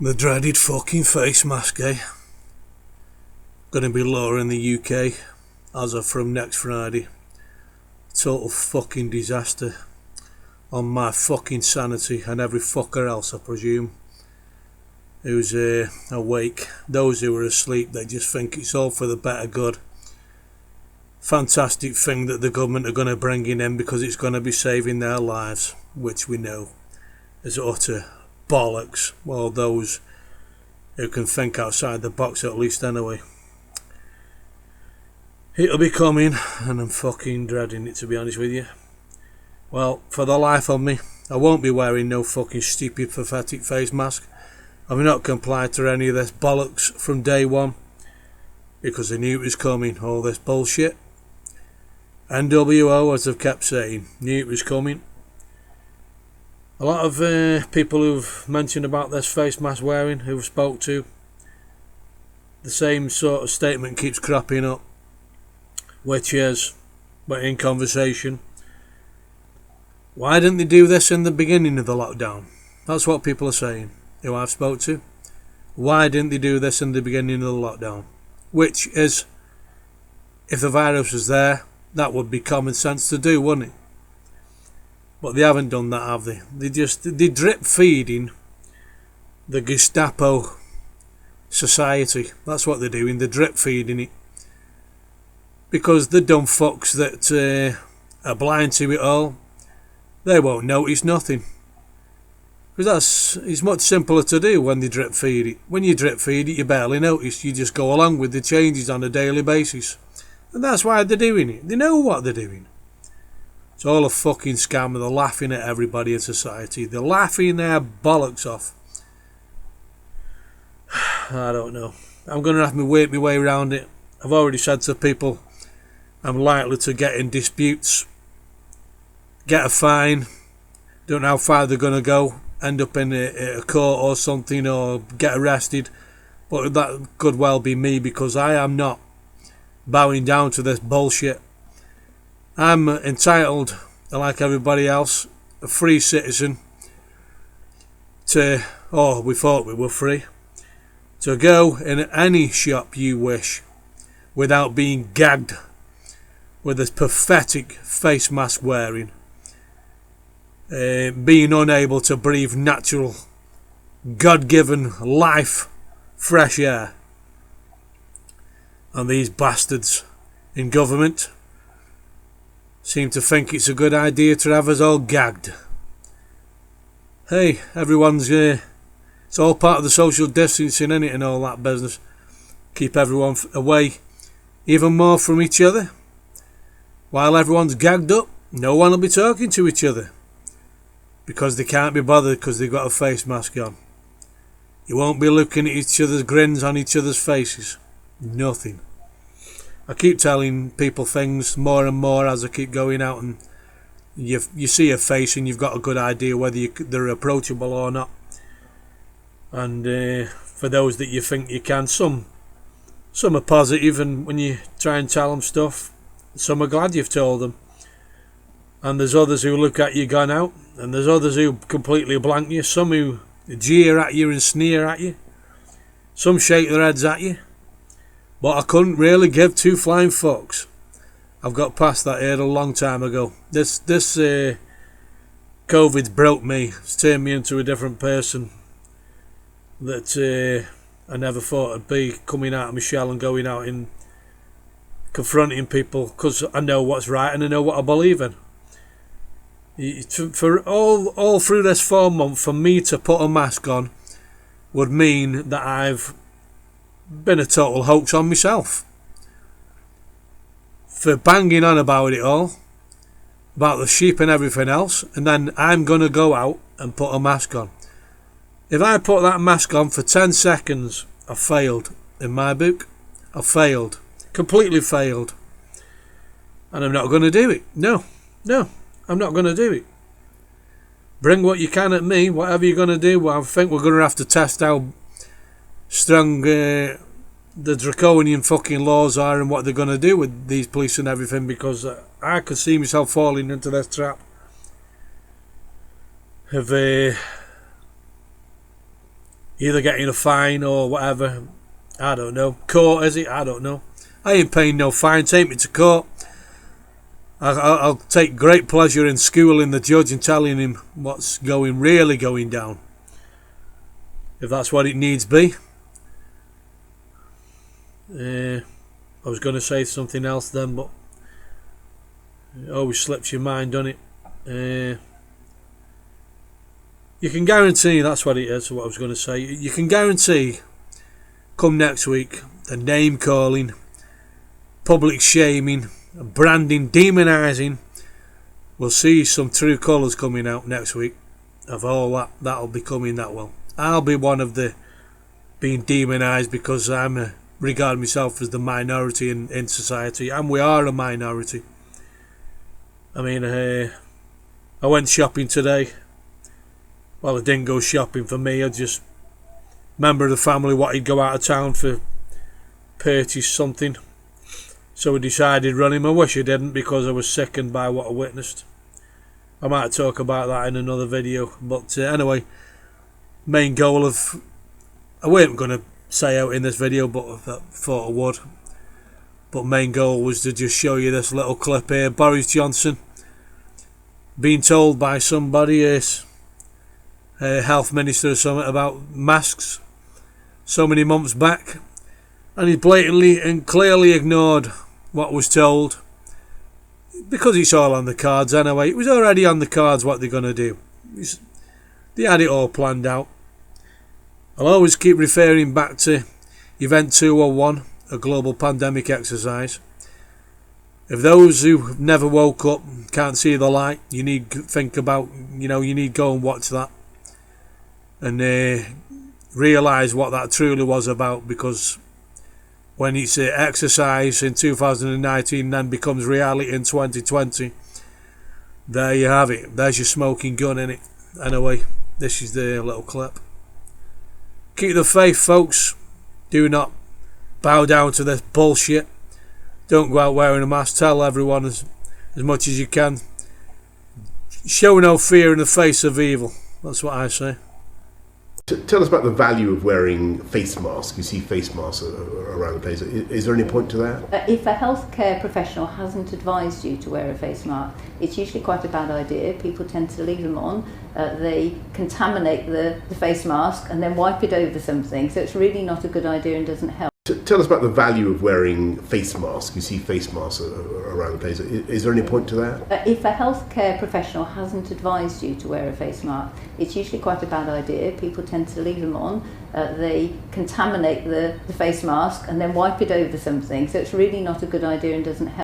The dreaded fucking face mask, eh? Gonna be law in the UK as of from next Friday. Total fucking disaster on my fucking sanity and every fucker else, I presume, who's awake. Those who are asleep, they just think it's all for the better good. Fantastic thing that the government are going to bring in because it's going to be saving their lives, which we know is utter bollocks. Well, those who can think outside the box at least anyway. It'll be coming and I'm fucking dreading it, to be honest with you. Well, for the life of me, I won't be wearing no fucking stupid pathetic face mask. I've not complied to any of this bollocks from day one because I knew it was coming, all this bullshit. NWO, as I've kept saying, knew it was coming. A lot of people who've mentioned about this face mask wearing, who've spoke to, the same sort of statement keeps cropping up, which is, but in conversation, why didn't they do this in the beginning of the lockdown? That's what people are saying, who I've spoke to. Why didn't they do this in the beginning of the lockdown? Which is, if the virus was there, that would be common sense to do, wouldn't it? But they haven't done that, have they? They drip feeding the Gestapo society. That's what they're doing. They're drip feeding it. Because the dumb fucks that are blind to it all, they won't notice nothing. Because it's much simpler to do when they drip feed it. When you drip feed it, you barely notice. You just go along with the changes on a daily basis. And that's why they're doing it. They know what they're doing. It's all a fucking scam and they're laughing at everybody in society. They're laughing their bollocks off. I don't know. I'm going to have to work my way around it. I've already said to people I'm likely to get in disputes, get a fine, don't know how far they're going to go, end up in a court or something, or get arrested. But that could well be me, because I am not bowing down to this bullshit. I'm entitled, like everybody else, a free citizen, we thought we were free, to go in any shop you wish without being gagged with this pathetic face mask wearing, being unable to breathe natural, God-given life, fresh air. And these bastards in government seem to think it's a good idea to have us all gagged. Hey, everyone's it's all part of the social distancing, innit, and all that business. Keep everyone away even more from each other. While everyone's gagged up, no one will be talking to each other because they can't be bothered because they've got a face mask on. You won't be looking at each other's grins on each other's faces. Nothing. I keep telling people things more and more as I keep going out, and you see a face and you've got a good idea whether they're approachable or not. And for those that you think you can, some are positive, and when you try and tell them stuff, some are glad you've told them. And there's others who look at you gone out, and there's others who completely blank you, some who jeer at you and sneer at you, some shake their heads at you. But I couldn't really give two flying fucks. I've got past that here a long time ago. This COVID's broke me. It's turned me into a different person that I never thought I'd be, coming out of my shell and going out and confronting people, because I know what's right and I know what I believe in. For all through this 4 months, for me to put a mask on would mean that I've been a total hoax on myself. For banging on about it all, about the sheep and everything else, and then I'm going to go out and put a mask on. If I put that mask on for 10 seconds, I've failed. In my book, I've failed. Completely failed. And I'm not going to do it. No, I'm not going to do it. Bring what you can at me, whatever you're going to do. Well, I think we're going to have to test how strong the draconian fucking laws are and what they're going to do with these police and everything, because I could see myself falling into this trap of either getting a fine or whatever. I don't know. Court, is it? I don't know. I ain't paying no fine. Take me to court. I'll take great pleasure in schooling the judge and telling him what's really going down, if that's what it needs be. I was going to say something else then, but it always slips your mind, doesn't it? You can guarantee, that's what it is, what I was going to say. You can guarantee, come next week, the name calling, public shaming, branding, demonising, we'll see some true colours coming out next week of all that. That'll be coming that well. I'll be one of the being demonised because I'm regard myself as the minority in society, and we are a minority. I mean, I went shopping today. Well, I didn't go shopping for me. I just, member of the family wanted to go out of town for purchase something, so I decided run him. I wish I didn't, because I was sickened by what I witnessed. I might talk about that in another video, but anyway, main goal of, I weren't going to say out in this video, but I thought I would. But main goal was to just show you this little clip here. Boris Johnson being told by somebody, health minister or something, about masks so many months back, and he blatantly and clearly ignored what was told, because it's all on the cards anyway. It was already on the cards what they're going to do. They had it all planned out. I'll always keep referring back to Event 201, a global pandemic exercise. If those who never woke up can't see the light, you need to think about, you need to go and watch that and realise what that truly was about, because when it's exercise in 2019 then becomes reality in 2020, there you have it. There's your smoking gun, innit? Anyway, this is the little clip. Keep the faith, folks. Do not bow down to this bullshit. Don't go out wearing a mask. Tell everyone as much as you can. Show no fear in the face of evil. That's what I say. Tell us about the value of wearing face masks. You see face masks around the place. Is there any point to that? If a healthcare professional hasn't advised you to wear a face mask, it's usually quite a bad idea. People tend to leave them on. They contaminate the face mask and then wipe it over something. So it's really not a good idea and doesn't help. Tell us about the value of wearing face masks. You see face masks around the place. Is there any point to that? If a healthcare professional hasn't advised you to wear a face mask, it's usually quite a bad idea. People tend to leave them on. They contaminate the face mask and then wipe it over something. So it's really not a good idea and doesn't help.